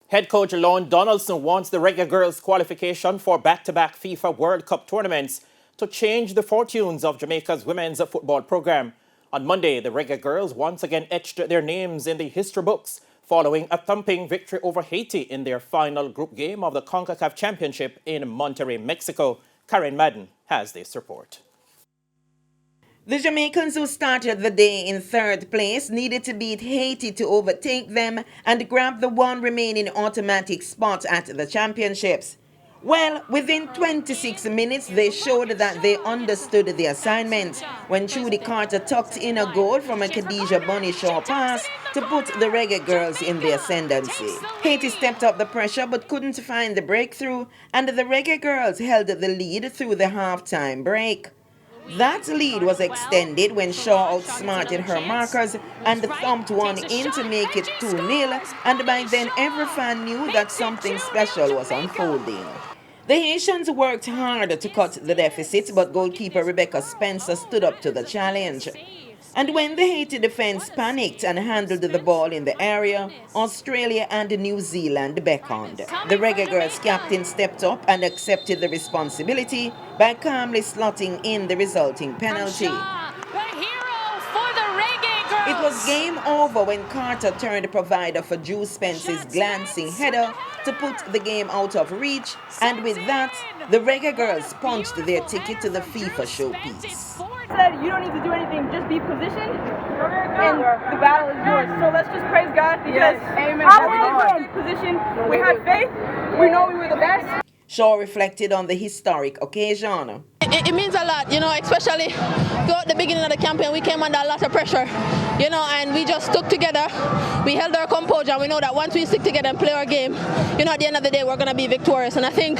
Head coach Lon Donaldson wants the Reggae Girlz qualification for back-to-back FIFA World Cup tournaments to change the fortunes of Jamaica's women's football program. On Monday, the Reggae Girlz once again etched their names in the history books following a thumping victory over Haiti in their final group game of the CONCACAF Championship in Monterrey, Mexico. Karen Madden has this report. The Jamaicans, who started the day in third place, needed to beat Haiti to overtake them and grab the one remaining automatic spot at the championships. Well, within 26 minutes, they showed that they understood the assignment when Trudy Carter tucked in a goal from a Khadija Bunishaw pass to put the Reggae Girlz in the ascendancy. Haiti stepped up the pressure but couldn't find the breakthrough, and the Reggae Girlz held the lead through the halftime break. That lead was extended when Shaw outsmarted her markers and thumped one in to make it 2-0, and by then every fan knew that something special was unfolding. The Haitians worked hard to cut the deficit, but goalkeeper Rebecca Spencer stood up to the challenge. And when the Haiti defense panicked and handled the ball in the area, Australia and New Zealand beckoned. The Reggae Girlz captain stepped up and accepted the responsibility by calmly slotting in the resulting penalty. It was game over when Carter turned provider for Drew Spence's glancing header to put the game out of reach, and with that, the Reggae Girlz punched their ticket to the FIFA showpiece. Said you don't need to do anything, just be positioned, and the battle is yours. So let's just praise God because how we did position, we had faith, we know we were the best. Shaw reflected on the historic occasion. It means a lot, especially throughout the beginning of the campaign, we came under a lot of pressure, and we just stuck together. We held our composure, and we know that once we stick together and play our game, at the end of the day, we're going to be victorious. And I think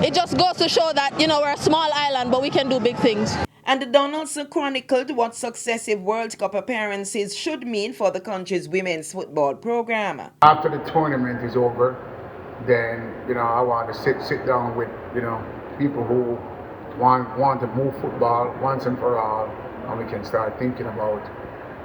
it just goes to show that, we're a small island, but we can do big things. And Donaldson chronicled what successive World Cup appearances should mean for the country's women's football program. After the tournament is over, then, I want to sit down with, people who want to move football once and for all, and we can start thinking about,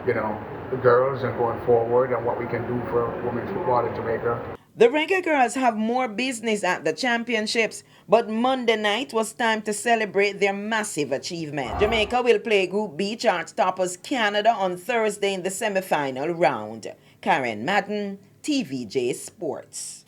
the girls and going forward and what we can do for women's football in Jamaica. The Reggae Girlz have more business at the championships, but Monday night was time to celebrate their massive achievement. Jamaica will play Group B chart toppers Canada on Thursday in the semi-final round. Karen Madden, TVJ Sports.